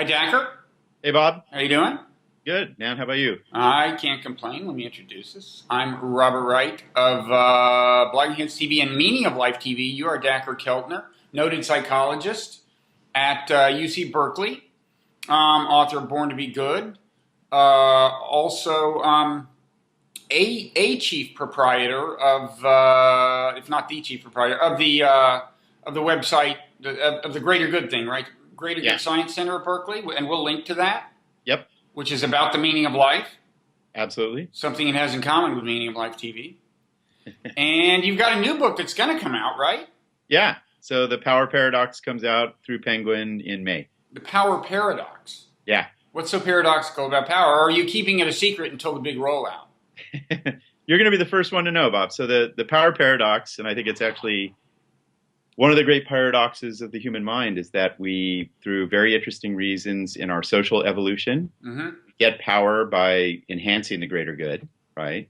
Hi, Dacher. Hey, Bob. How you doing? Good, man. How about you? I can't complain. Let me introduce us. I'm Robert Wright of Blogging Hits TV and Meaning of Life TV. You are Dacher Keltner, noted psychologist at UC Berkeley, author of Born to Be Good, also a chief proprietor of, if not the chief proprietor of the website of the Greater Good thing, right? Greater Good Science Center at Berkeley, and we'll link to that. Yep. Which is about the meaning of life. Absolutely. Something it has in common with Meaning of Life TV. And you've got a new book that's going to come out, right? Yeah. So the Power Paradox comes out through Penguin in May. The Power Paradox. Yeah. What's so paradoxical about power? Or are you keeping it a secret until the big rollout? You're going to be the first one to know, Bob. So the Power Paradox, and I think it's actually one of the great paradoxes of the human mind, is that we, through very interesting reasons in our social evolution, get power by enhancing the greater good, right?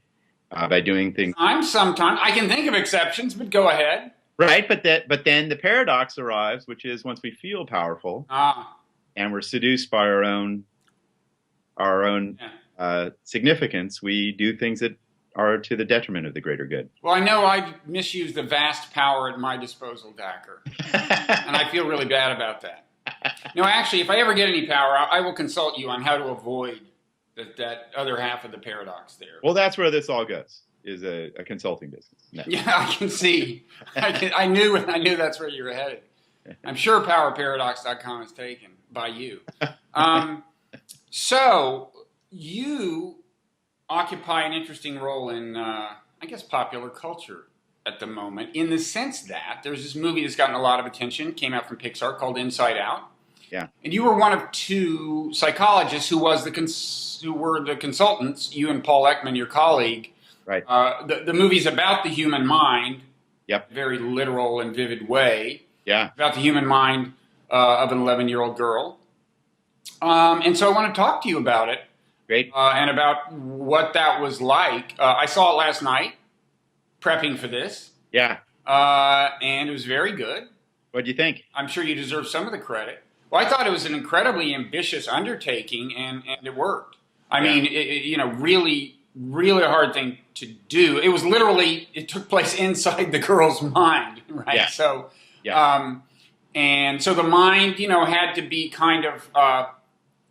By doing things. Sometimes I can think of exceptions, but go ahead. Right, but then the paradox arrives, which is once we feel powerful and we're seduced by our own significance, we do things that are to the detriment of the greater good. Well, I know I misused the vast power at my disposal, Dacher, and I feel really bad about that. No, actually, if I ever get any power, I will consult you on how to avoid that other half of the paradox there. Well, that's where this all goes, is a consulting business. No. Yeah, I can see. I knew that's where you were headed. I'm sure powerparadox.com is taken by you. So you occupy an interesting role in, I guess, popular culture at the moment, in the sense that there's this movie that's gotten a lot of attention, came out from Pixar, called Inside Out. Yeah. And you were one of two psychologists who were the consultants, you and Paul Ekman, your colleague. Right. The movie's about the human mind. Yep. Very literal and vivid way. Yeah. About the human mind of an 11-year-old girl. And so I want to talk to you about it. Great. And about what that was like. I saw it last night, prepping for this. Yeah. And it was very good. What do you think? I'm sure you deserve some of the credit. Well, I thought it was an incredibly ambitious undertaking, and it worked. I mean, really, really hard thing to do. It was literally, it took place inside the girl's mind, right? Yeah. So, yeah. And so the mind, had to be kind of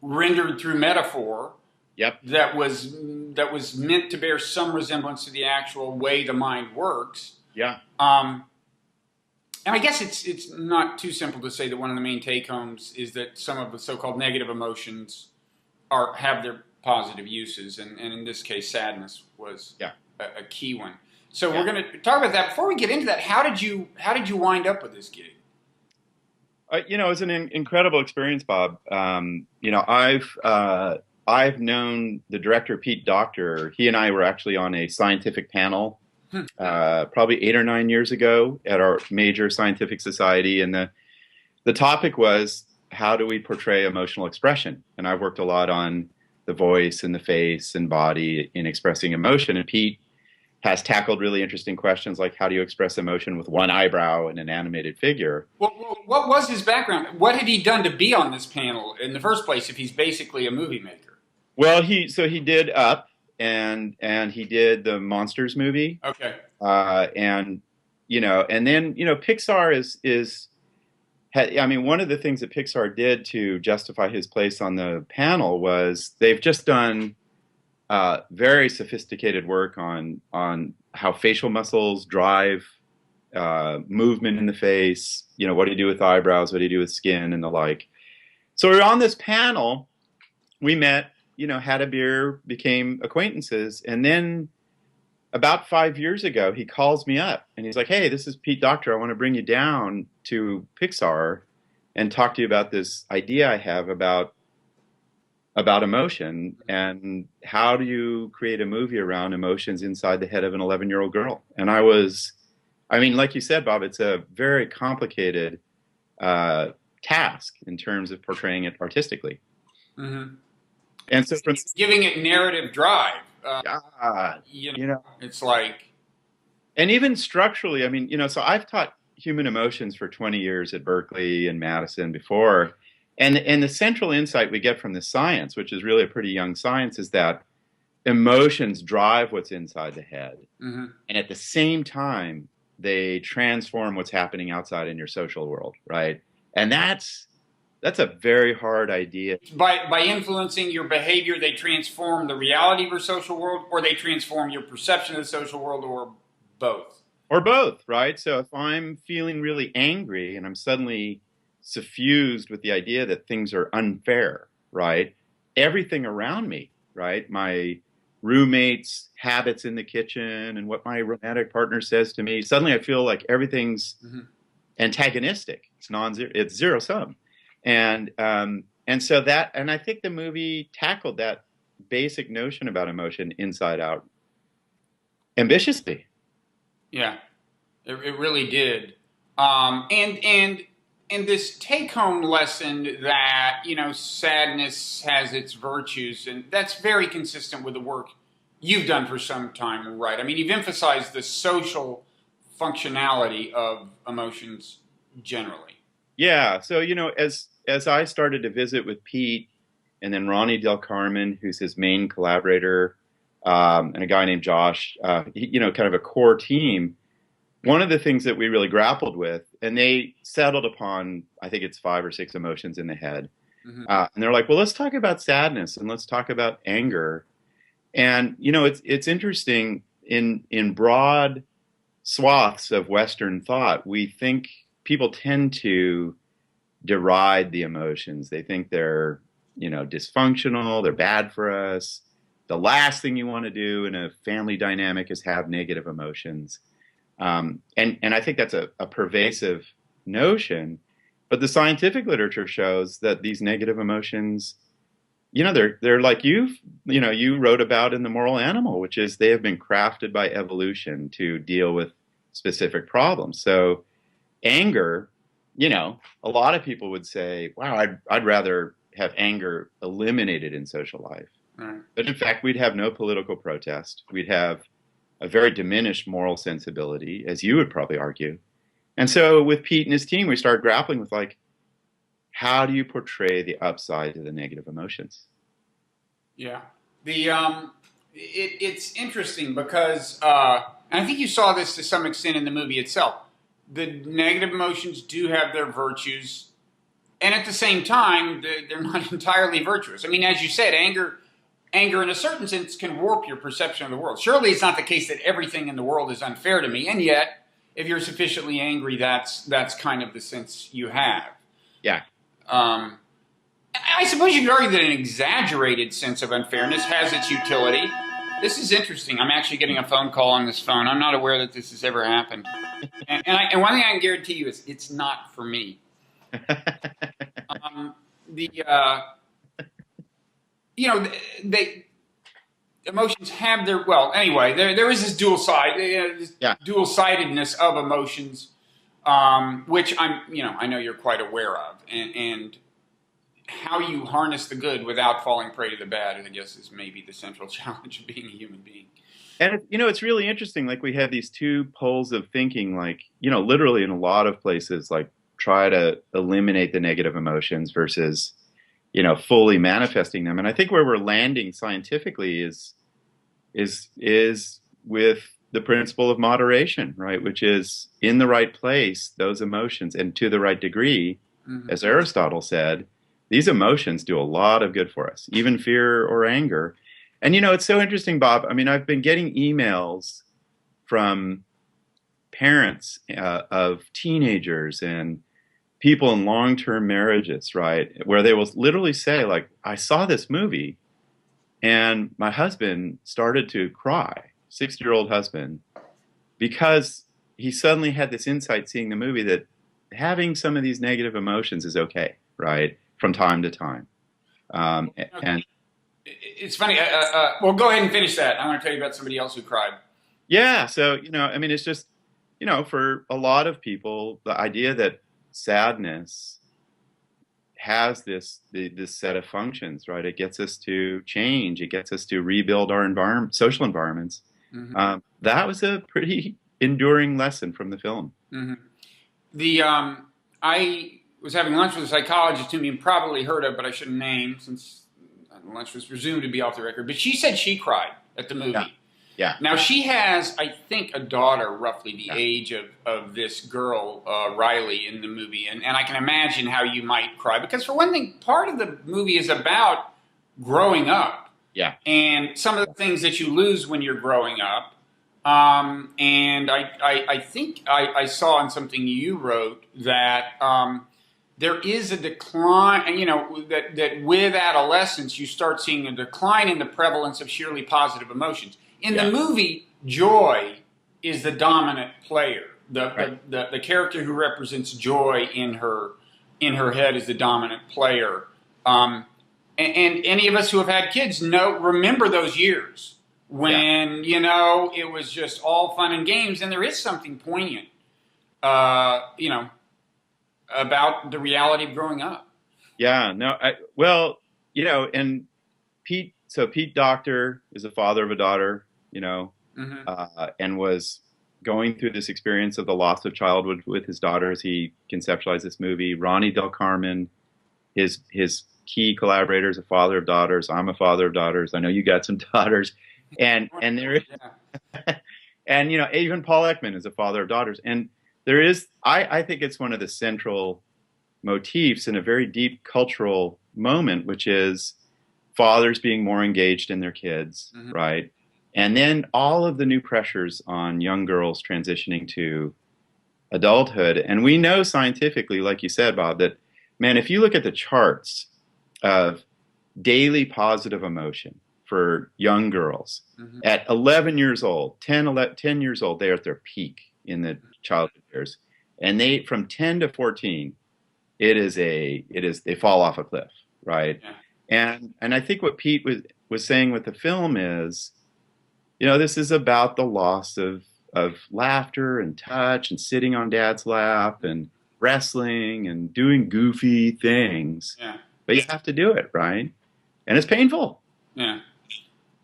rendered through metaphor. Yep. That was meant to bear some resemblance to the actual way the mind works. Yeah. And I guess it's not too simple to say that one of the main take-homes is that some of the so-called negative emotions have their positive uses, and in this case, sadness was a key one. So we're going to talk about that. Before we get into that, how did you wind up with this gig? It was an incredible experience, Bob. I've known the director, Pete Docter. He and I were actually on a scientific panel probably 8 or 9 years ago at our major scientific society. And the topic was, how do we portray emotional expression? And I've worked a lot on the voice and the face and body in expressing emotion. And Pete has tackled really interesting questions like, how do you express emotion with one eyebrow and an animated figure? Well, what was his background? What had he done to be on this panel in the first place if he's basically a movie maker? Well, he did Up, and he did the Monsters movie. Okay. And then Pixar one of the things that Pixar did to justify his place on the panel was they've just done very sophisticated work on how facial muscles drive movement in the face. What do you do with eyebrows? What do you do with skin and the like? So we were on this panel. We met. Had a beer, became acquaintances. And then about 5 years ago, he calls me up and he's like, hey, this is Pete Docter. I want to bring you down to Pixar and talk to you about this idea I have about emotion and how do you create a movie around emotions inside the head of an 11-year-old girl. And like you said, Bob, it's a very complicated task in terms of portraying it artistically. Mm-hmm. And so giving it narrative drive, it's like, and even structurally, so I've taught human emotions for 20 years at Berkeley and Madison before. And the central insight we get from the science, which is really a pretty young science, is that emotions drive what's inside the head. Mm-hmm. And at the same time, they transform what's happening outside in your social world, right? And that's a very hard idea. By influencing your behavior, they transform the reality of your social world, or they transform your perception of the social world, or both. Or both, right? So if I'm feeling really angry and I'm suddenly suffused with the idea that things are unfair, right? Everything around me, right? My roommates' habits in the kitchen and what my romantic partner says to me, suddenly I feel like everything's antagonistic. It's non-zero, it's zero sum. And so that, and I think the movie tackled that basic notion about emotion inside out ambitiously. Yeah, it really did. And this take-home lesson that, you know, sadness has its virtues, and that's very consistent with the work you've done for some time, right? I mean, you've emphasized the social functionality of emotions generally. Yeah. So, you know, as I started to visit with Pete and then Ronnie Del Carmen, who's his main collaborator, and a guy named Josh, you know, kind of a core team, one of the things that we really grappled with, and they settled upon, I think it's 5 or 6 emotions in the head. Mm-hmm. And they're like, well, let's talk about sadness and let's talk about anger. And, you know, it's interesting in broad swaths of Western thought, we think people tend to deride the emotions. They think they're, you know, dysfunctional, they're bad for us. The last thing you want to do in a family dynamic is have negative emotions. And I think that's a pervasive notion, but the scientific literature shows that these negative emotions, you know, they're like you wrote about in The Moral Animal, which is they have been crafted by evolution to deal with specific problems. So anger, you know, a lot of people would say, wow, I'd rather have anger eliminated in social life. Right. But in fact, we'd have no political protest. We'd have a very diminished moral sensibility, as you would probably argue. And so with Pete and his team, we started grappling with, like, how do you portray the upside to the negative emotions? Yeah. It's interesting because, and I think you saw this to some extent in the movie itself, the negative emotions do have their virtues, and at the same time, they're not entirely virtuous. I mean, as you said, anger in a certain sense can warp your perception of the world. Surely it's not the case that everything in the world is unfair to me, and yet, if you're sufficiently angry, that's kind of the sense you have. Yeah. I suppose you could argue that an exaggerated sense of unfairness has its utility. This is interesting. I'm actually getting a phone call on this phone. I'm not aware that this has ever happened. And one thing I can guarantee you is it's not for me. You know, emotions have their, well, anyway, there is this dual side, dual-sidedness of emotions, which I know you're quite aware of, and how you harness the good without falling prey to the bad, I guess, is maybe the central challenge of being a human being. And, you know, it's really interesting. Like, we have these two poles of thinking, like, you know, literally in a lot of places, like, try to eliminate the negative emotions versus, you know, fully manifesting them. And I think where we're landing scientifically is with the principle of moderation, right? Which is in the right place, those emotions, and to the right degree, as Aristotle said, these emotions do a lot of good for us, even fear or anger. And, you know, it's so interesting, Bob. I mean, I've been getting emails from parents of teenagers and people in long-term marriages, right, where they will literally say, like, I saw this movie and my husband started to cry, 60-year-old husband, because he suddenly had this insight seeing the movie that having some of these negative emotions is okay, right, from time to time. And it's funny. Well, go ahead and finish that. I want to tell you about somebody else who cried. Yeah, so, you know, I mean, it's just, you know, for a lot of people, the idea that sadness has this set of functions, right? It gets us to change. It gets us to rebuild our social environments. That was a pretty enduring lesson from the film. I was having lunch with a psychologist whom you probably heard of, but I shouldn't name since lunch was presumed to be off the record. But she said she cried at the movie. Yeah. Yeah. Now, she has, I think, a daughter roughly the age of this girl, Riley, in the movie. And I can imagine how you might cry. Because, for one thing, part of the movie is about growing up. Yeah. And some of the things that you lose when you're growing up. And I think I saw in something you wrote that there is a decline, and that with adolescence, you start seeing a decline in the prevalence of sheerly positive emotions. In the movie, Joy is the dominant player. The character who represents joy in her head is the dominant player. And any of us who have had kids remember those years when it was just all fun and games, and there is something poignant, about the reality of growing up. Yeah. No. And Pete. So Pete Docter is the father of a daughter. And was going through this experience of the loss of childhood with his daughter as he conceptualized this movie. Ronnie Del Carmen, his key collaborators, a father of daughters. I'm a father of daughters. I know you got some daughters, and there is, and even Paul Ekman is a father of daughters, and there is. I think it's one of the central motifs in a very deep cultural moment, which is fathers being more engaged in their kids, right? And then all of the new pressures on young girls transitioning to adulthood. And we know scientifically, like you said, Bob, that, man, if you look at the charts of daily positive emotion for young girls at 11 years old, 10 years old, they're at their peak in the childhood years. And from 10 to 14, they fall off a cliff, right? Yeah. And I think what Pete was saying with the film is, this is about the loss of laughter and touch and sitting on dad's lap and wrestling and doing goofy things. Yeah. But you have to do it, right? And it's painful. Yeah.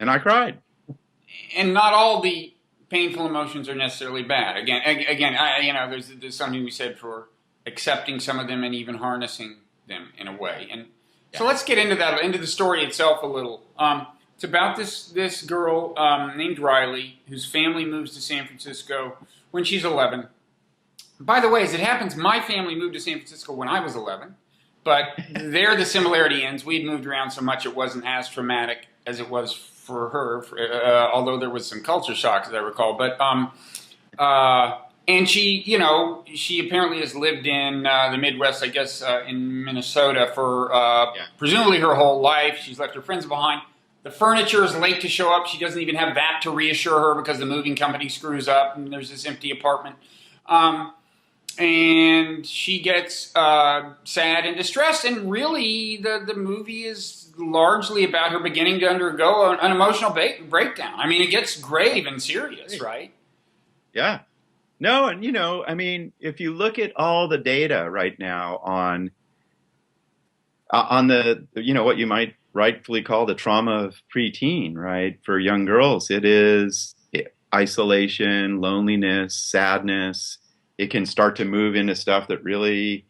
And I cried. And not all the painful emotions are necessarily bad. Again, there's something we said for accepting some of them and even harnessing them in a way. And so let's get into the story itself a little. It's about this girl named Riley, whose family moves to San Francisco when she's 11. By the way, as it happens, my family moved to San Francisco when I was 11. But there the similarity ends. We'd moved around so much it wasn't as traumatic as it was for her, although there was some culture shock, as I recall. But and she apparently has lived in the Midwest, I guess, in Minnesota for presumably her whole life. She's left her friends behind. The furniture is late to show up. She doesn't even have that to reassure her because the moving company screws up and there's this empty apartment. And she gets sad and distressed. And really, the movie is largely about her beginning to undergo an emotional breakdown. I mean, it gets grave and serious, right? Yeah. No, and if you look at all the data right now on the, what you might rightfully call the trauma of preteen, right? For young girls, it is isolation, loneliness, sadness. It can start to move into stuff that really,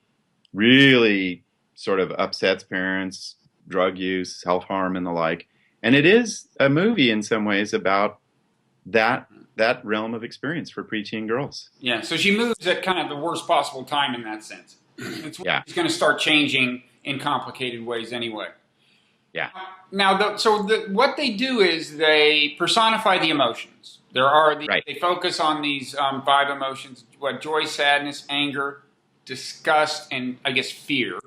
really sort of upsets parents, drug use, self-harm, and the like. And it is a movie in some ways about that realm of experience for preteen girls. Yeah, so she moves at kind of the worst possible time in that sense. It's going to start changing in complicated ways anyway. Yeah. Now, what they do is they personify the emotions. They focus on these 5 emotions: joy, sadness, anger, disgust, and I guess fear.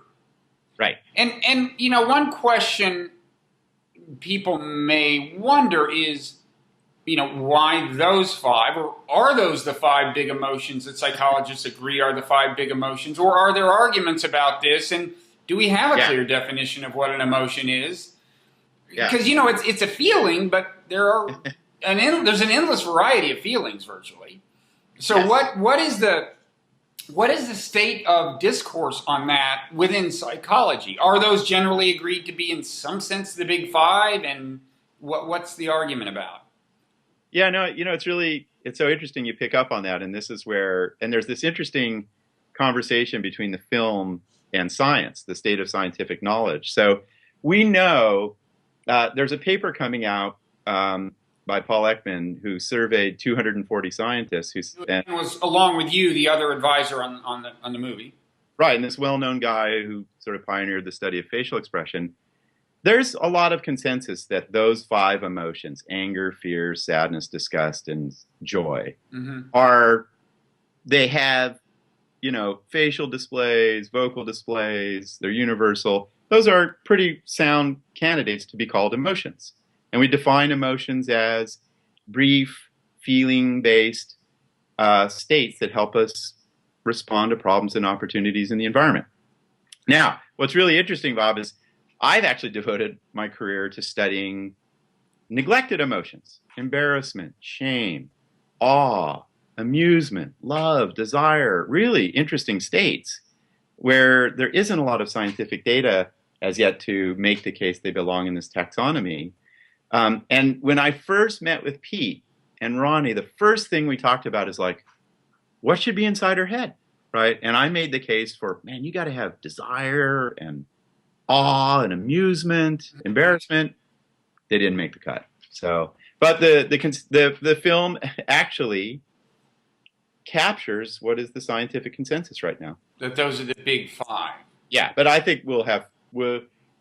Right. And one question people may wonder is, why those 5, or are those the 5 big emotions that psychologists agree are the 5 big emotions, or are there arguments about this? And do we have a clear definition of what an emotion is? Because it's a feeling, but there's an endless variety of feelings virtually. So what is the state of discourse on that within psychology? Are those generally agreed to be in some sense the big 5, and what's the argument about? Yeah, no, it's so interesting you pick up on that, and this is where, and there's this interesting conversation between the film and science, the state of scientific knowledge. So we know there's a paper coming out by Paul Ekman, who surveyed 240 scientists. And was, along with you, the other advisor on the movie. Right, and this well-known guy who sort of pioneered the study of facial expression. There's a lot of consensus that those 5 emotions, anger, fear, sadness, disgust, and joy, they have, facial displays, vocal displays, they're universal. Those are pretty sound candidates to be called emotions. And we define emotions as brief, feeling-based states that help us respond to problems and opportunities in the environment. Now, what's really interesting, Bob, is I've actually devoted my career to studying neglected emotions: embarrassment, shame, awe, amusement, love, desire, really interesting states where there isn't a lot of scientific data as yet to make the case they belong in this taxonomy. And when I first met with Pete and Ronnie, the first thing we talked about is like, what should be inside her head, right? And I made the case for, man, you got to have desire and awe and amusement, embarrassment. They didn't make the cut. So, but the film actually captures what is the scientific consensus right now. That those are the big 5. Yeah, but I think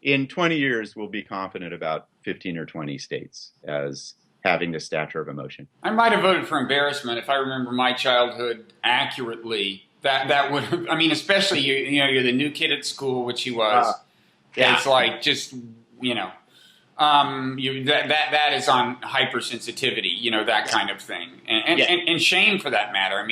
in 20 years, we'll be confident about 15 or 20 states as having the stature of emotion. I might have voted for embarrassment if I remember my childhood accurately. That would have, especially you're the new kid at school, which he was. Yeah. It's like just that is on hypersensitivity, that kind of thing, and shame for that matter. I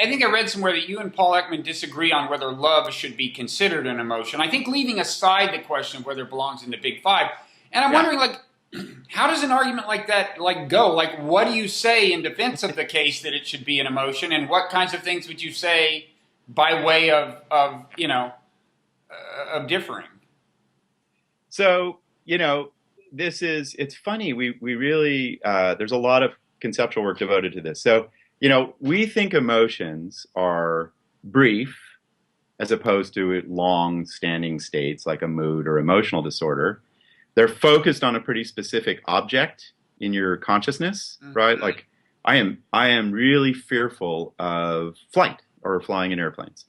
think I read somewhere that you and Paul Ekman disagree on whether love should be considered an emotion. I think leaving aside the question of whether it belongs in the big 5, and I'm wondering, how does an argument like that go? Like, what do you say in defense of the case that it should be an emotion, and what kinds of things would you say by way of differing? So, it's funny. We really, there's a lot of conceptual work devoted to this. So, we think emotions are brief as opposed to long-standing states like a mood or emotional disorder. They're focused on a pretty specific object in your consciousness, right? Like, I am really fearful of flight or flying in airplanes.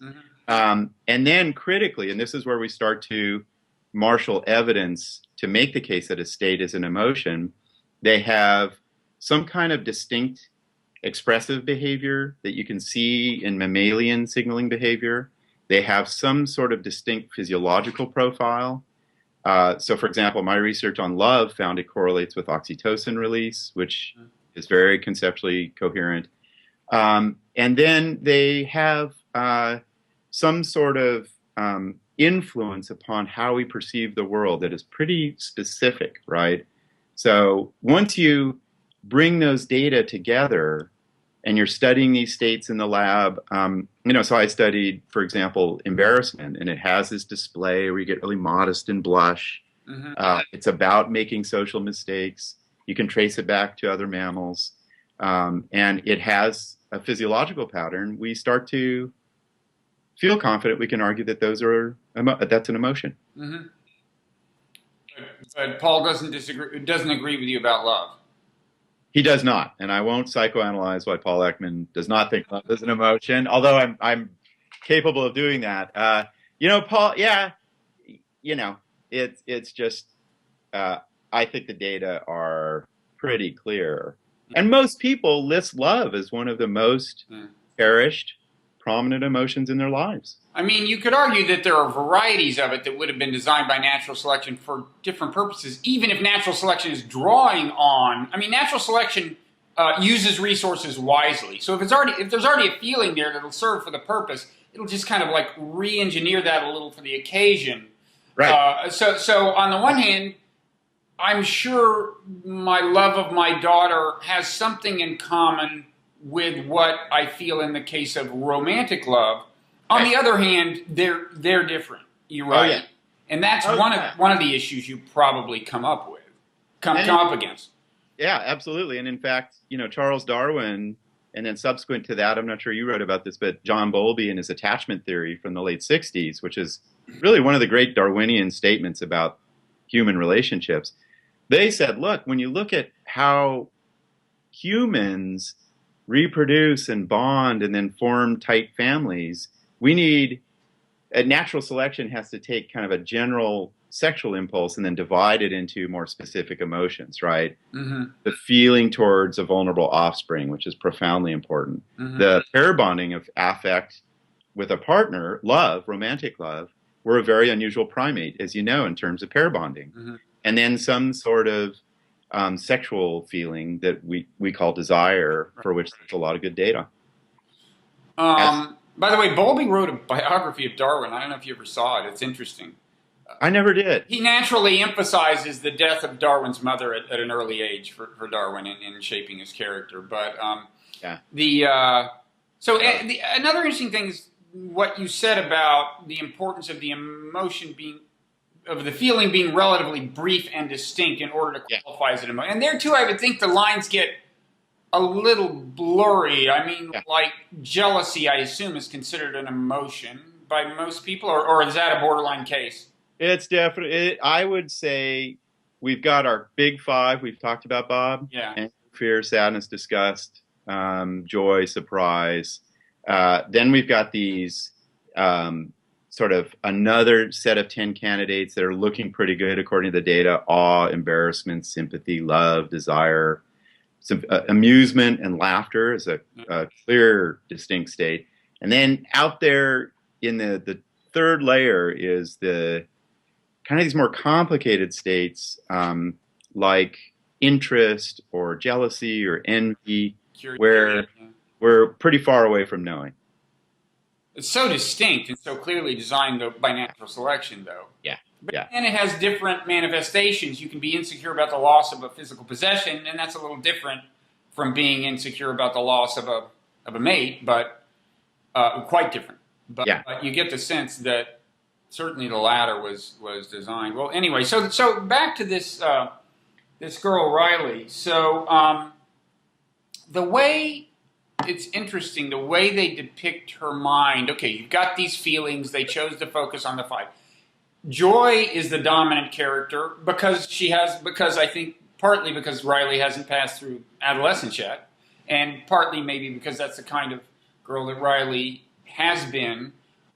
And then critically, and this is where we start to marshal evidence to make the case that a state is an emotion, they have some kind of distinct expressive behavior that you can see in mammalian signaling behavior. They have some sort of distinct physiological profile. So, for example, my research on love found it correlates with oxytocin release, which is very conceptually coherent. And then they have some sort of influence upon how we perceive the world that is pretty specific, right? So once you bring those data together and you're studying these states in the lab, so I studied, for example, embarrassment, and it has this display where you get really modest and blush. It's about making social mistakes. You can trace it back to other mammals. And it has a physiological pattern. We start to feel confident we can argue that that's an emotion. But Paul doesn't agree with you about love. He does not, and I won't psychoanalyze why Paul Ekman does not think love is an emotion, although I'm capable of doing that. Paul, it's just, I think the data are pretty clear. And most people list love as one of the most cherished, prominent emotions in their lives. You could argue that there are varieties of it that would have been designed by natural selection for different purposes, even if natural selection is drawing on. Natural selection uses resources wisely. So if there's already a feeling there that'll serve for the purpose, it'll just kind of like re-engineer that a little for the occasion. Right. So on the one hand, I'm sure my love of my daughter has something in common with what I feel in the case of romantic love. On the other hand, they're different. You're right. Oh, yeah. And that's one of the issues you probably come up against. Yeah, absolutely. And in fact, Charles Darwin And then subsequent to that, I'm not sure you wrote about this, but John Bowlby and his attachment theory from the late 60s, which is really one of the great Darwinian statements about human relationships. They said, look, when you look at how humans reproduce and bond and then form tight families, we need a natural selection has to take kind of a general sexual impulse and then divide it into more specific emotions, right? Mm-hmm. The feeling towards a vulnerable offspring, which is profoundly important. Mm-hmm. The pair bonding of affect with a partner, love, romantic love. We're a very unusual primate, as you know, in terms of pair bonding. Mm-hmm. And then some sort of sexual feeling that we call desire, for which there's a lot of good data. By the way, Bowlby wrote a biography of Darwin. I don't know if you ever saw it. It's interesting. I never did. He naturally emphasizes the death of Darwin's mother at an early age for Darwin in shaping his character. But another interesting thing is what you said about the importance of the emotion of the feeling being relatively brief and distinct in order to qualify as an emotion. And there too, I would think the lines get a little blurry. I mean, like jealousy, I assume, is considered an emotion by most people, or is that a borderline case? It's definitely, I would say we've got our big five we've talked about, Bob. Yeah. Anger, fear, sadness, disgust, joy, surprise. Then we've got these sort of another set of 10 candidates that are looking pretty good according to the data: awe, embarrassment, sympathy, love, desire. Some, amusement and laughter is a clear, distinct state. And then out there in the third layer is the kind of these more complicated states, like interest or jealousy or envy, where we're pretty far away from knowing. It's so distinct and so clearly designed by natural selection, though. Yeah. And it has different manifestations. You can be insecure about the loss of a physical possession, and that's a little different from being insecure about the loss of a mate, but quite different. But you get the sense that certainly the latter was designed. Well, anyway, so back to this this girl Riley. So the way it's interesting, the way they depict her mind. Okay, you've got these feelings. They chose to focus on the five. Joy is the dominant character because I think partly because Riley hasn't passed through adolescence yet, and partly maybe because that's the kind of girl that Riley has been.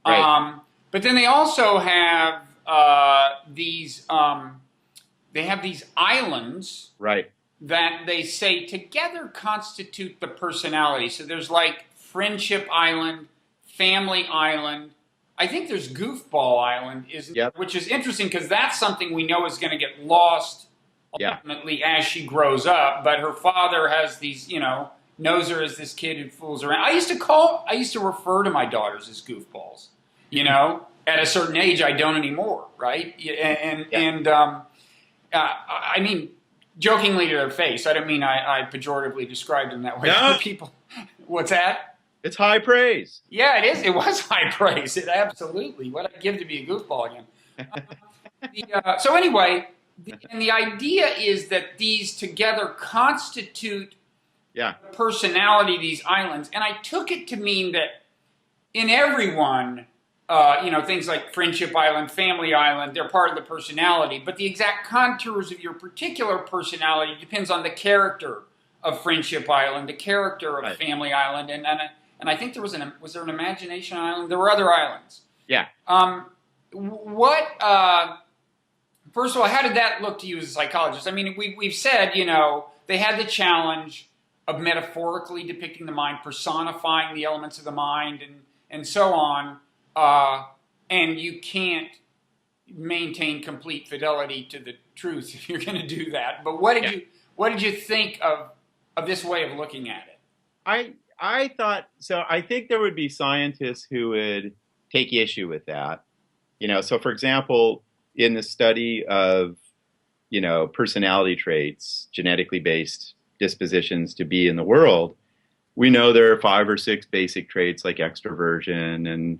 Right. But then they also have these islands, right, that they say together constitute the personality. So there's like Friendship Island, Family Island. I think there's Goofball Island, which is interesting because that's something we know is going to get lost ultimately as she grows up. But her father has these, knows her as this kid who fools around. I used to refer to my daughters as goofballs. At a certain age, I don't anymore, right? I mean, jokingly to their face. I don't mean I pejoratively described them that way. No. People, what's that? It's high praise. Yeah, it is. It was high praise. It absolutely. What I'd give to be a goofball again. So anyway, the idea is that these together constitute the personality of these islands. And I took it to mean that in everyone, things like Friendship Island, Family Island, they're part of the personality. But the exact contours of your particular personality depends on the character of Friendship Island, the character of Family Island, and I think was there an Imagination Island? There were other islands. Yeah. First of all, how did that look to you as a psychologist? I mean, we've said, they had the challenge of metaphorically depicting the mind, personifying the elements of the mind, and so on. And you can't maintain complete fidelity to the truth if you're going to do that. But what did you think of this way of looking at it? I thought so. I think there would be scientists who would take issue with that. So for example, in the study of, personality traits, genetically based dispositions to be in the world, we know there are 5 or 6 basic traits like extroversion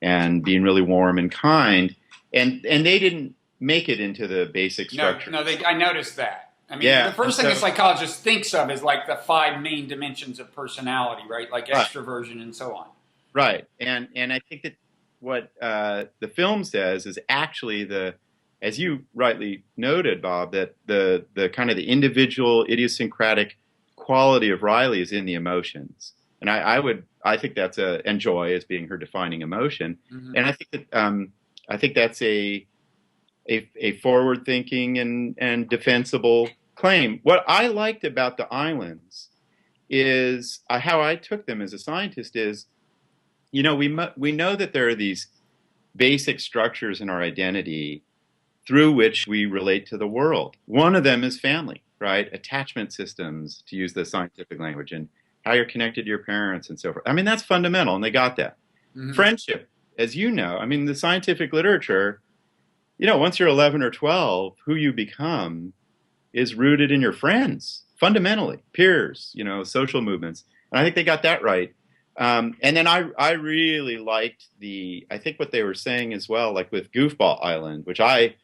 and being really warm and kind. And they didn't make it into the basic structure. No, I noticed that. I mean, the Yeah. And first thing a so, psychologist thinks of is like the five main dimensions of personality, right? Like right, extroversion and so on. right. And I think that what the film says is actually as you rightly noted, Bob, that the kind of the individual idiosyncratic quality of Riley is in the emotions. And I think that's and joy as being her defining emotion. Hmm. And I think that's a forward thinking and defensible claim. What I liked about the islands is how I took them as a scientist is, we know that there are these basic structures in our identity through which we relate to the world. One of them is family, right? Attachment systems, to use the scientific language, and how you're connected to your parents and so forth. I mean, that's fundamental, and they got that. Hmm. Friendship, as you know, I mean, the scientific literature, once you're 11 or 12, who you become is rooted in your friends, fundamentally, peers, social movements. And I think they got that right. And then I really liked I think what they were saying as well, like with Goofball Island, which I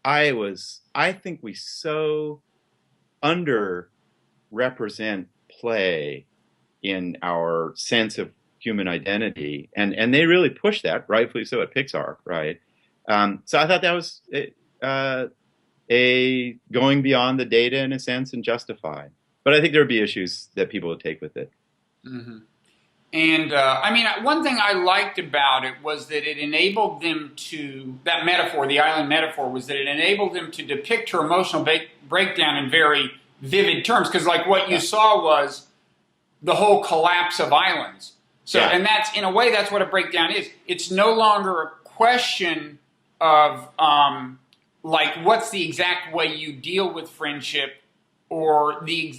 think we so underrepresent play in our sense of human identity. And they really push that, rightfully so, at Pixar, right? So I thought that was a going beyond the data in a sense and justified. But I think there would be issues that people would take with it. Hmm. And I mean, one thing I liked about it was that it enabled them that metaphor, the island metaphor, was that it enabled them to depict her emotional breakdown in very vivid terms. Because, like, what you saw was the whole collapse of islands. So, Yeah. and that's, in a way, that's what a breakdown is. It's no longer a question of, like, what's the exact way you deal with friendship, or the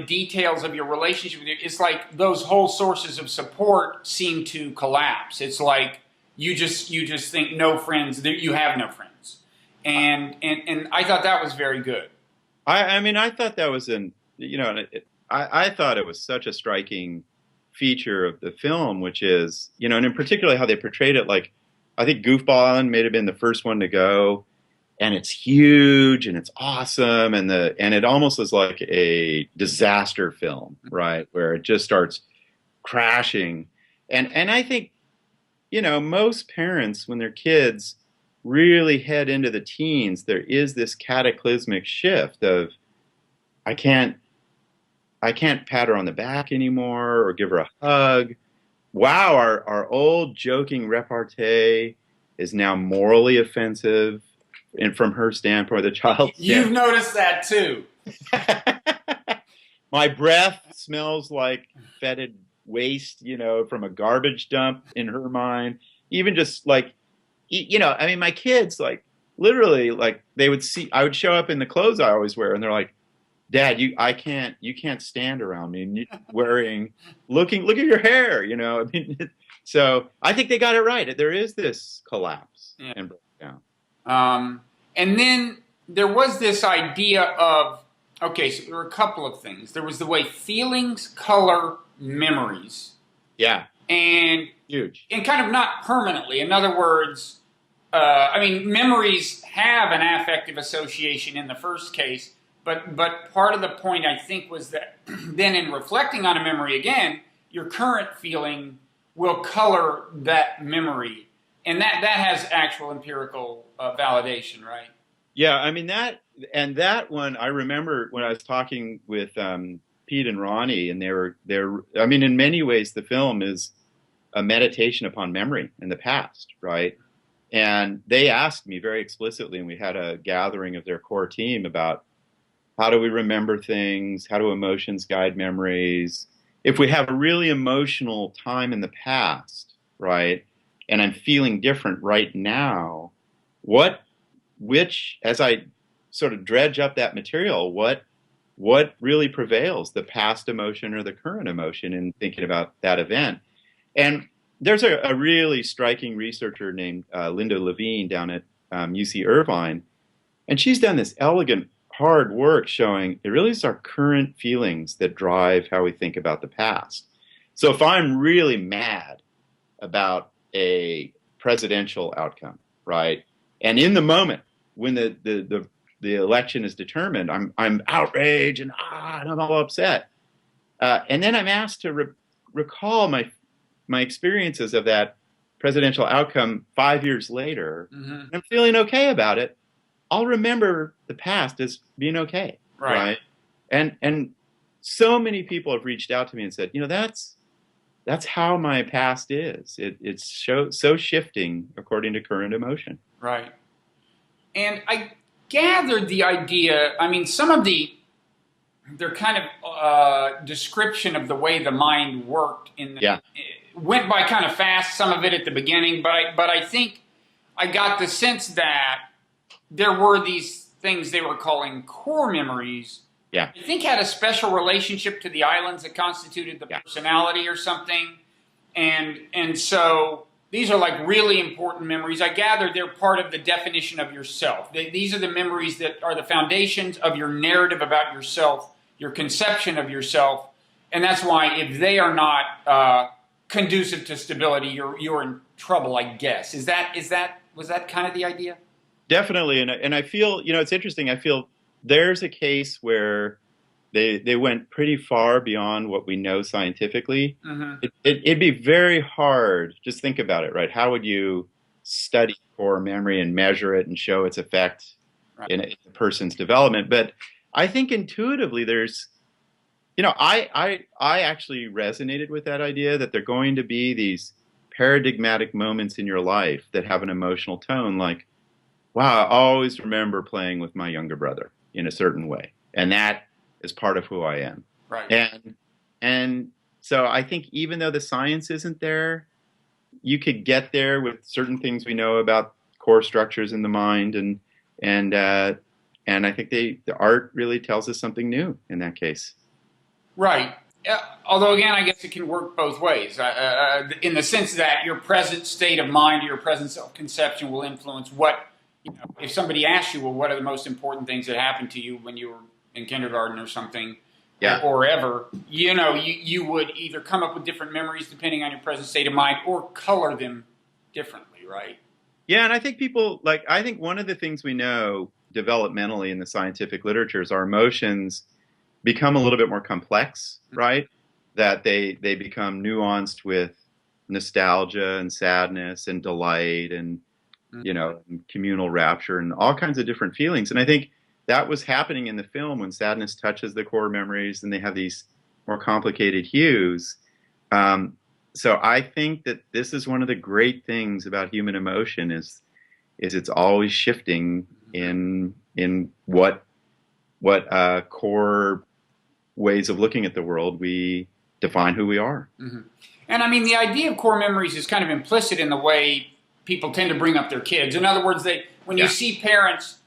details of your relationship with it. It's like those whole sources of support seem to collapse. It's like you just think no friends, you have no friends, and I thought that was very good. I mean, I thought that was I thought it was such a striking feature of the film, which is, and in particular how they portrayed it. Like, I think Goofball Island may have been the first one to go, and it's huge and it's awesome, and it almost is like a disaster film, right, where it just starts crashing. And I think, most parents, when their kids really head into the teens, there is this cataclysmic shift of, I can't pat her on the back anymore or give her a hug. Wow, our old joking repartee is now morally offensive. And from her standpoint, the child's You've noticed that too. My breath smells like fetid waste, from a garbage dump in her mind. Even just like, I mean, my kids, like, literally, like, I would show up in the clothes I always wear, and they're like, Dad, you can't stand around me look at your hair, I mean, so I think they got it right. There is this collapse and breakdown. And then there was this idea of, okay, so there were a couple of things. There was the way feelings color memories. Yeah. And Huge. And kind of not permanently. In other words, I mean, memories have an affective association in the first case, but part of the point, I think, was that then in reflecting on a memory again, your current feeling will color that memory. And that has actual empirical validation, right? Yeah, I mean, that one, I remember when I was talking with Pete and Ronnie, and they're I mean, in many ways, the film is a meditation upon memory in the past, right? And they asked me very explicitly, and we had a gathering of their core team about how do we remember things, how do emotions guide memories? If we have a really emotional time in the past, right, and I'm feeling different right now, as I sort of dredge up that material, what really prevails, the past emotion or the current emotion, in thinking about that event? And there's a really striking researcher named Linda Levine down at UC Irvine, and she's done this elegant, hard work showing it really is our current feelings that drive how we think about the past. So if I'm really mad about a presidential outcome, right, and in the moment when the the election is determined, I'm outraged and I'm all upset. And then I'm asked to recall my experiences of that presidential outcome 5 years later. Mm-hmm. I'm feeling okay about it. I'll remember the past as being okay, right? And so many people have reached out to me and said, that's how my past is. It's so shifting according to current emotion. Right. And I gathered the idea, I mean, some of their kind of description of the way the mind worked went by kind of fast, some of it at the beginning, but I think I got the sense that there were these things they were calling core memories. Yeah. I think had a special relationship to the islands that constituted the personality or something. And so these are like really important memories. I gather they're part of the definition of yourself. These are the memories that are the foundations of your narrative about yourself, your conception of yourself. And that's why if they are not conducive to stability, you're in trouble, I guess. Was that kind of the idea? Definitely. And I feel, it's interesting. I feel there's a case where they went pretty far beyond what we know scientifically. Mm-hmm. It'd be very hard. Just think about it, right? How would you study core memory and measure it and show its effect in a person's development? But I think intuitively there's, I actually resonated with that idea that there are going to be these paradigmatic moments in your life that have an emotional tone, like, wow, I always remember playing with my younger brother in a certain way. And that is part of who I am. Right. And so I think even though the science isn't there, you could get there with certain things we know about core structures in the mind. And I think the art really tells us something new in that case. Right. Although, again, I guess it can work both ways, in the sense that your present state of mind or your present self-conception will influence what, if somebody asks you, well, what are the most important things that happened to you when you were in kindergarten or something, or ever, you would either come up with different memories depending on your present state of mind or color them differently, right? Yeah, and I think I think one of the things we know developmentally in the scientific literature is our emotions become a little bit more complex, right? That they become nuanced with nostalgia and sadness and delight and, communal rapture and all kinds of different feelings. And I think that was happening in the film when sadness touches the core memories and they have these more complicated hues. So I think that this is one of the great things about human emotion is it's always shifting in what core ways of looking at the world we define who we are. Mm-hmm. And I mean, the idea of core memories is kind of implicit in the way people tend to bring up their kids. In other words, when you see parents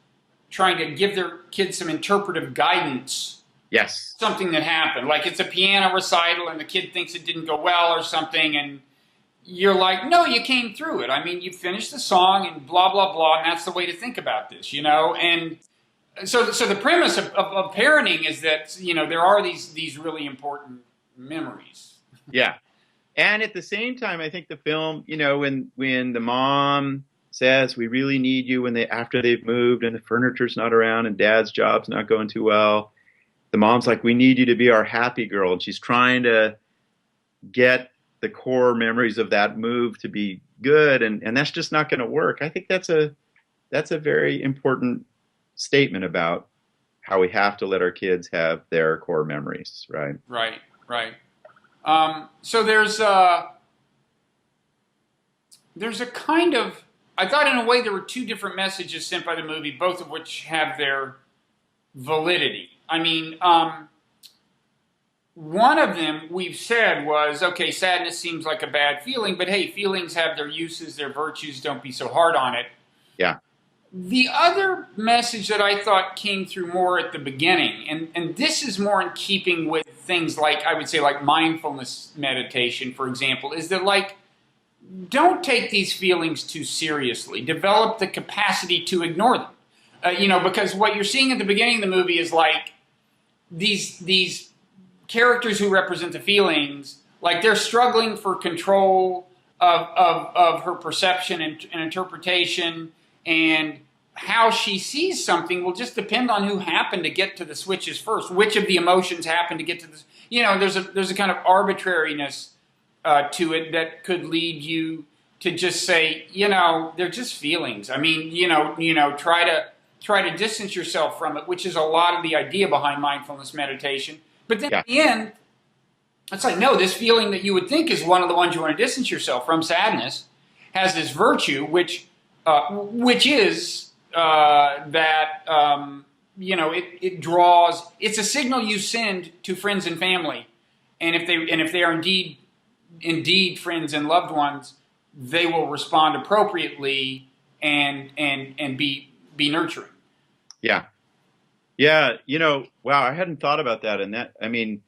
trying to give their kids some interpretive guidance, something that happened, like it's a piano recital and the kid thinks it didn't go well or something, and you're like, no, you came through it. I mean, you finished the song and blah, blah, blah, and that's the way to think about this, And so the premise of parenting is that, there are these really important memories. Yeah. And at the same time, I think the film, when the mom says, we really need you after they've moved and the furniture's not around and dad's job's not going too well, the mom's like, we need you to be our happy girl. And she's trying to get the core memories of that move to be good. And that's just not going to work. I think that's a very important statement about how we have to let our kids have their core memories, right? Right. So there's a kind of, I thought in a way there were two different messages sent by the movie, both of which have their validity. I mean, one of them we've said was, okay, sadness seems like a bad feeling, but hey, feelings have their uses, their virtues, don't be so hard on it. Yeah. The other message that I thought came through more at the beginning, and this is more in keeping with things like, I would say, like mindfulness meditation, for example, is that, like, don't take these feelings too seriously. Develop the capacity to ignore them. Because what you're seeing at the beginning of the movie is, like, these characters who represent the feelings, like, they're struggling for control of her perception and interpretation, and how she sees something will just depend on who happened to get to the switches first. Which of the emotions happened to get to the, there's a kind of arbitrariness to it that could lead you to just say, they're just feelings. I mean, try to distance yourself from it, which is a lot of the idea behind mindfulness meditation. But then at the end, it's like, no, this feeling that you would think is one of the ones you want to distance yourself from, sadness, has this virtue, which is that it draws. It's a signal you send to friends and family, and if they are indeed friends and loved ones, they will respond appropriately and be nurturing. Yeah. Wow, I hadn't thought about that. And that, I mean,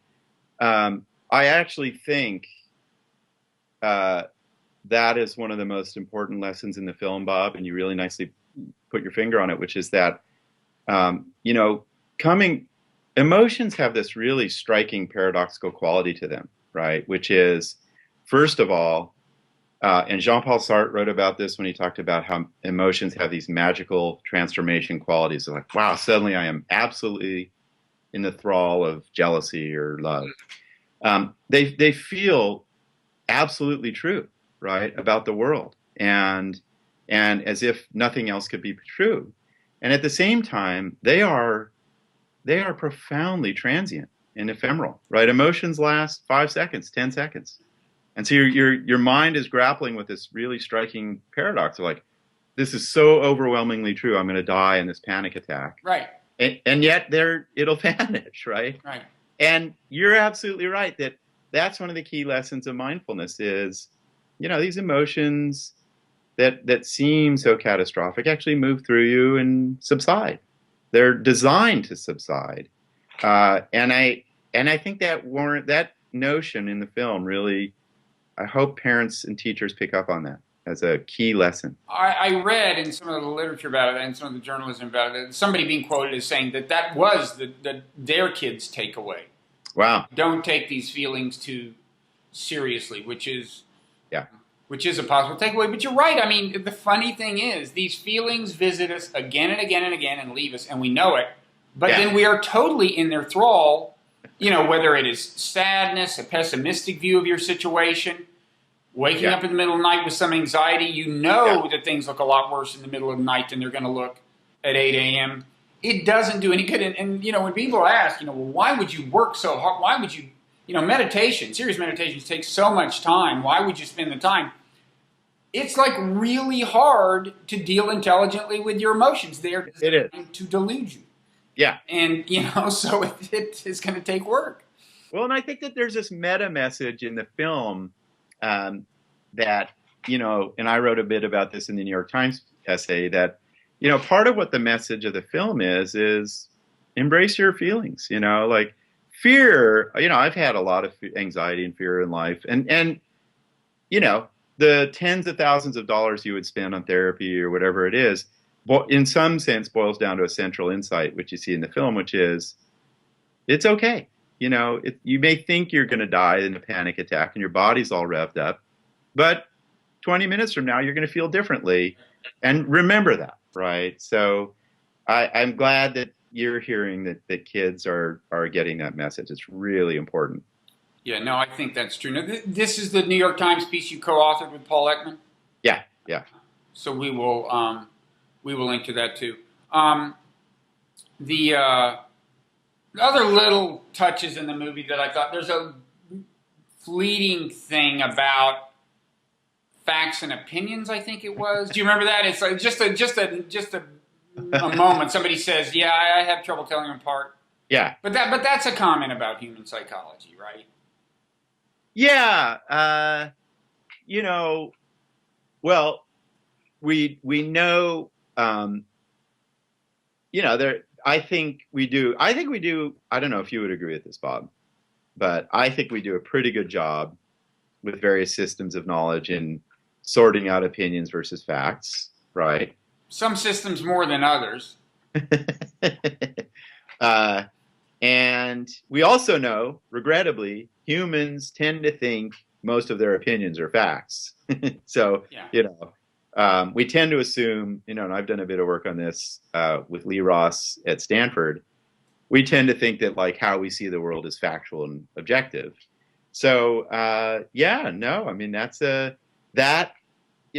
I actually think that is one of the most important lessons in the film, Bob, and you really nicely put your finger on it, which is that, emotions have this really striking paradoxical quality to them, right? Which is, first of all, and Jean-Paul Sartre wrote about this when he talked about how emotions have these magical transformation qualities. They're like, wow, suddenly I am absolutely in the thrall of jealousy or love. They feel absolutely true, right, about the world, and as if nothing else could be true. And at the same time, they are profoundly transient and ephemeral, right? Emotions last 5 seconds, 10 seconds. And so your mind is grappling with this really striking paradox of like, this is so overwhelmingly true. I'm going to die in this panic attack. Right. And yet it'll vanish, right? Right. And you're absolutely right that's one of the key lessons of mindfulness is, these emotions that seem so catastrophic actually move through you and subside. They're designed to subside. And I think that notion in the film really, I hope parents and teachers pick up on that as a key lesson. I read in some of the literature about it and some of the journalism about it, somebody being quoted as saying that was their kids' takeaway. Wow. Don't take these feelings too seriously, which is a possible takeaway. But you're right. I mean, the funny thing is these feelings visit us again and again and again and leave us, and we know it. But then we are totally in their thrall, whether it is sadness, a pessimistic view of your situation, waking up in the middle of the night with some anxiety, that things look a lot worse in the middle of the night than they're going to look at 8 a.m. It doesn't do any good. And when people ask, well, why would you work so hard? Why would you, serious meditations take so much time. Why would you spend the time? It's like really hard to deal intelligently with your emotions. They are designed to delude you. Yeah. And, so it is going to take work. Well, and I think that there's this meta message in the film that, and I wrote a bit about this in the New York Times essay, that, part of what the message of the film is embrace your feelings, like fear. I've had a lot of anxiety and fear in life. And the tens of thousands of dollars you would spend on therapy or whatever it is, in some sense boils down to a central insight, which you see in the film, which is it's okay. You may think you're going to die in a panic attack and your body's all revved up, but 20 minutes from now, you're going to feel differently. And remember that, right? So I'm glad that you're hearing that kids are getting that message. It's really important. Yeah, no, I think that's true. Now, this is the New York Times piece you co-authored with Paul Ekman? Yeah. So we will link to that too. The other little touches in the movie that I thought, there's a fleeting thing about facts and opinions, I think it was. Do you remember that? It's like just a moment. Somebody says, "Yeah, I have trouble telling them apart." Yeah. But that's a comment about human psychology, right? Yeah. Well, we know. I think we do. I don't know if you would agree with this, Bob, but I think we do a pretty good job with various systems of knowledge in sorting out opinions versus facts, right? Some systems more than others. And we also know, regrettably, humans tend to think most of their opinions are facts. So, we tend to assume, and I've done a bit of work on this with Lee Ross at Stanford. We tend to think that like how we see the world is factual and objective. So no, I mean that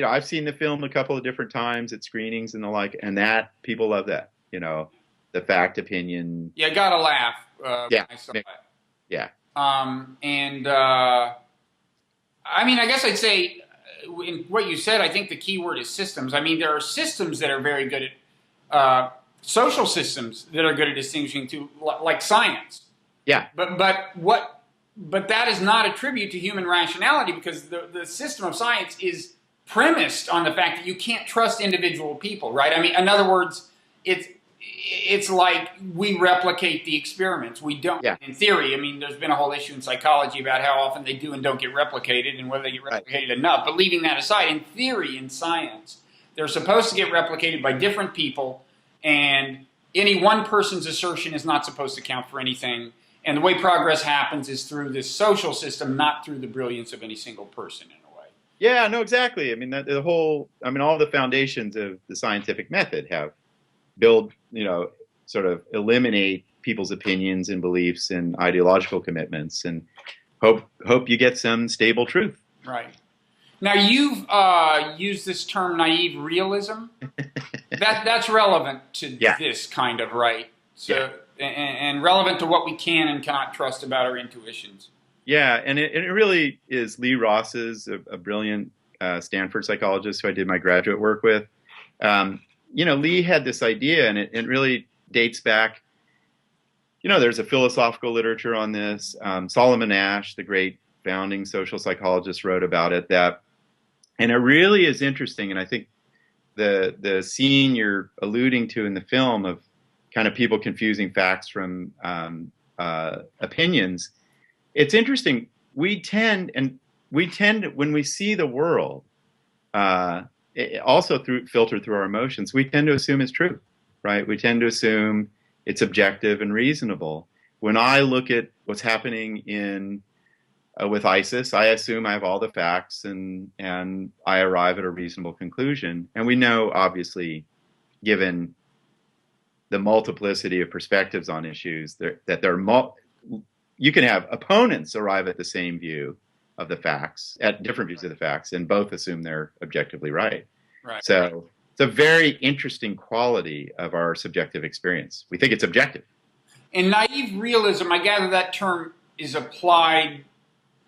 I've seen the film a couple of different times at screenings and the like, and that people love that. The fact opinion. Yeah, gotta laugh. Yeah, when I saw it. yeah. I mean, I guess I'd say in what you said, I think the key word is systems. I mean, there are systems that are very good at social systems that are good at distinguishing two, like science. Yeah. But that is not a tribute to human rationality, because the system of science is premised on the fact that you can't trust individual people, right? I mean, in other words, it's like we replicate the experiments. We don't. Yeah. In theory, I mean, there's been a whole issue in psychology about how often they do and don't get replicated and whether they get replicated enough. But leaving that aside, in theory, in science, they're supposed to get replicated by different people, and any one person's assertion is not supposed to count for anything. And the way progress happens is through this social system, not through the brilliance of any single person, in a way. Yeah, no, exactly. I mean, all the foundations of the scientific method have build, sort of eliminate people's opinions and beliefs and ideological commitments, and hope you get some stable truth. Right. Now, you've used this term naive realism. That's relevant to this kind of right. So, and relevant to what we can and cannot trust about our intuitions. Yeah, and it really is Lee Ross's, a brilliant Stanford psychologist who I did my graduate work with. Lee had this idea, and it really dates back. There's a philosophical literature on this. Solomon Asch, the great founding social psychologist, wrote about it. And it really is interesting. And I think the scene you're alluding to in the film of kind of people confusing facts from opinions, it's interesting. We tend when we see the world, also filtered through our emotions, we tend to assume it's true, right? We tend to assume it's objective and reasonable. When I look at what's happening with ISIS, I assume I have all the facts and I arrive at a reasonable conclusion. And we know, obviously, given the multiplicity of perspectives on issues, you can have opponents arrive at the same view of the facts, at different views of the facts, and both assume they're objectively right. Right. So it's a very interesting quality of our subjective experience. We think it's objective. In naive realism, I gather that term is applied,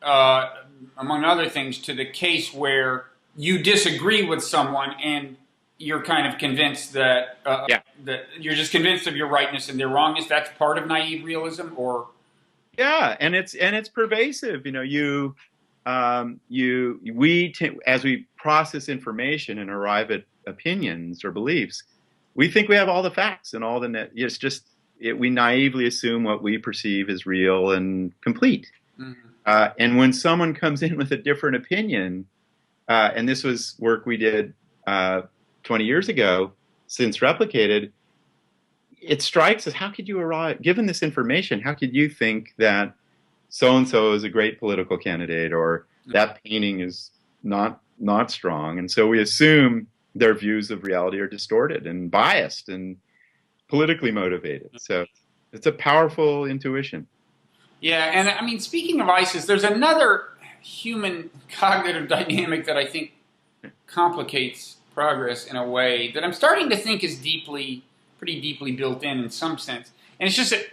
among other things, to the case where you disagree with someone and you're kind of convinced that that you're just convinced of your rightness and their wrongness. That's part of naive realism, or and it's pervasive. As we process information and arrive at opinions or beliefs, we think we have all the facts and all the we naively assume what we perceive as real and complete. Mm-hmm. And when someone comes in with a different opinion, and this was work we did 20 years ago, since replicated, it strikes us, how could you arrive, given this information, how could you think that so-and-so is a great political candidate, or that painting is not strong? And so we assume their views of reality are distorted and biased and politically motivated. So it's a powerful intuition. Yeah, and I mean, speaking of ISIS, there's another human cognitive dynamic that I think complicates progress in a way that I'm starting to think is pretty deeply built in some sense. And it's just that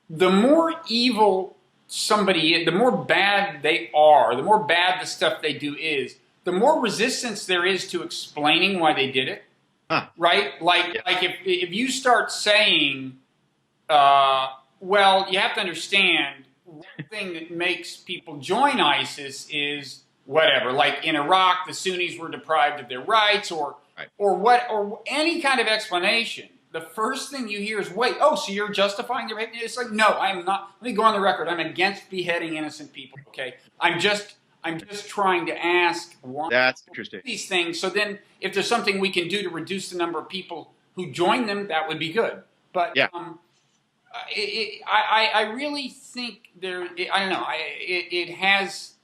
the more evil somebody is, the more bad they are, the more bad the stuff they do is, the more resistance there is to explaining why they did it. Right? Like if you start saying, well, you have to understand, one thing that makes people join ISIS is whatever. Like in Iraq, the Sunnis were deprived of their rights, or any kind of explanation. The first thing you hear is, wait, so you're justifying their behavior? It's like, no, I'm not. Let me go on the record. I'm against beheading innocent people, okay? I'm just trying to ask one That's interesting. of these things. So then if there's something we can do to reduce the number of people who join them, that would be good. But I really think it has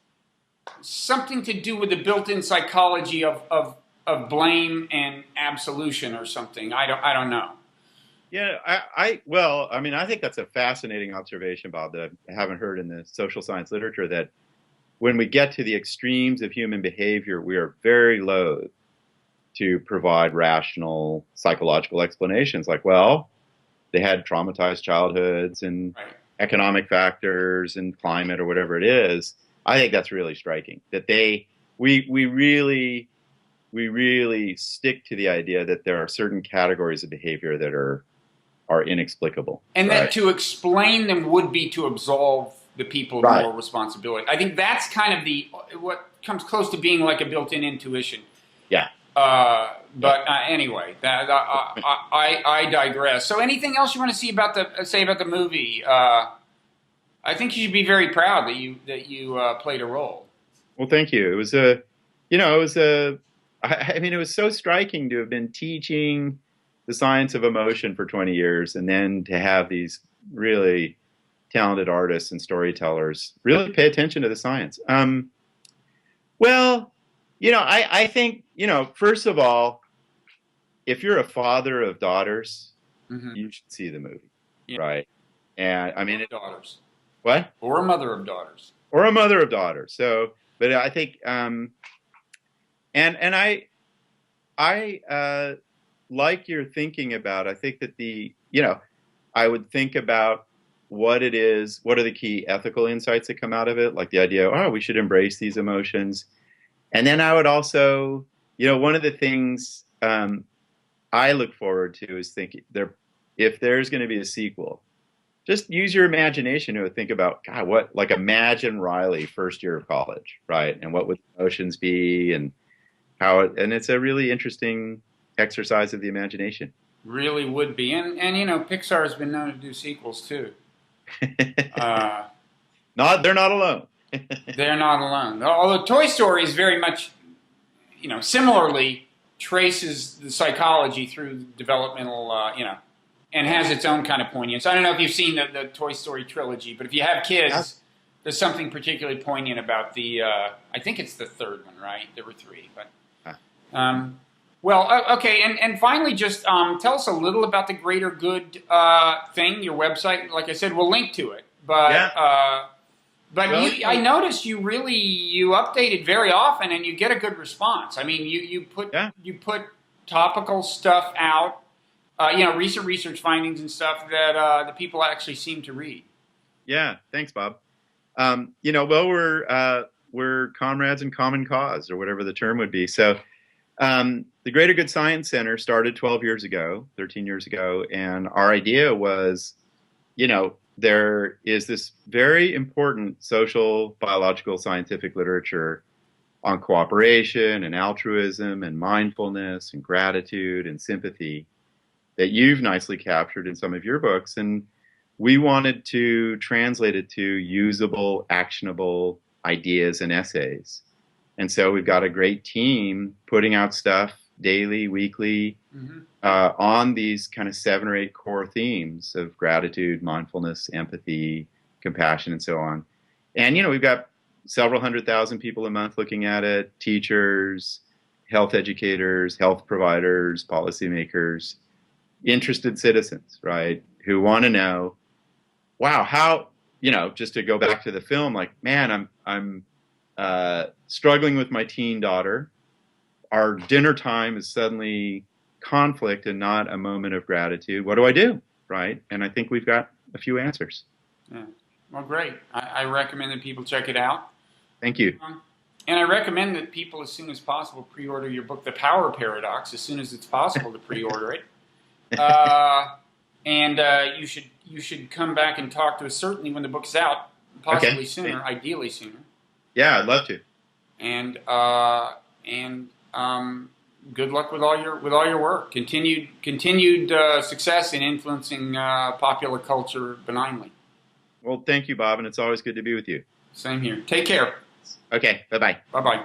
something to do with the built-in psychology of of blame and absolution or something. I don't know. Yeah, well, I mean, I think that's a fascinating observation, Bob, that I haven't heard in the social science literature, that when we get to the extremes of human behavior, we are very loath to provide rational psychological explanations like, well, they had traumatized childhoods and Right. economic factors and climate or whatever it is. I think that's really striking, that we really stick to the idea that there are certain categories of behavior that are inexplicable. And right? that to explain them would be to absolve the people of Right. moral responsibility. I think that's kind of what comes close to being like a built-in intuition. Yeah. But anyway, I digress. So, anything else you want to say about the movie? I think you should be very proud that you played a role. Well, thank you. It was I mean, it was so striking to have been teaching the science of emotion for 20 years, and then to have these really talented artists and storytellers really pay attention to the science. Well, I think, first of all, if you're a father of daughters, Mm-hmm. you should see the movie, Yeah. right? And I mean, Daughters. what? Or a mother of daughters. Or a mother of daughters. So, but I think, and I like your thinking about. I think that I would think about what it is. What are the key ethical insights that come out of it? Like the idea, we should embrace these emotions. And then I would also, one of the things I look forward to is thinking if there's going to be a sequel, just use your imagination to think about, God, imagine Riley first year of college, right? And what would emotions be, and and it's a really interesting exercise of the imagination. Really would be. And Pixar has been known to do sequels too. They're not alone. They're not alone. Although Toy Story is very much, similarly traces the psychology through developmental, and has its own kind of poignance. I don't know if you've seen the Toy Story trilogy, but if you have kids, there's something particularly poignant about I think it's the third one, right? There were three, but. Well, okay, and finally, just tell us a little about the Greater Good thing, your website. Like I said, we'll link to it. But I noticed you updated very often, and you get a good response. I mean, you put topical stuff out, recent research findings and stuff that the people actually seem to read. Yeah, thanks, Bob. We're comrades in common cause, or whatever the term would be. So. The Greater Good Science Center started 13 years ago, and our idea was, there is this very important social, biological, scientific literature on cooperation and altruism and mindfulness and gratitude and sympathy that you've nicely captured in some of your books, and we wanted to translate it to usable, actionable ideas and essays. And so we've got a great team putting out stuff daily, weekly, on these kind of 7 or 8 core themes of gratitude, mindfulness, empathy, compassion, and so on. And, we've got several 100,000 people a month looking at it, teachers, health educators, health providers, policymakers, interested citizens, right, who want to know, wow, how, just to go back to the film, like, man, I'm struggling with my teen daughter. Our dinner time is suddenly conflict and not a moment of gratitude. What do I do? Right? And I think we've got a few answers. Yeah. Well, great. I recommend that people check it out. Thank you. And I recommend that people, as soon as possible, pre-order your book, The Power Paradox, as soon as it's possible to pre-order it. And you should come back and talk to us, certainly when the book's out, possibly sooner, ideally sooner. Yeah, I'd love to. And good luck with all your work. Continued success in influencing popular culture benignly. Well, thank you, Bob, and it's always good to be with you. Same here. Take care. Okay, bye-bye. Bye-bye.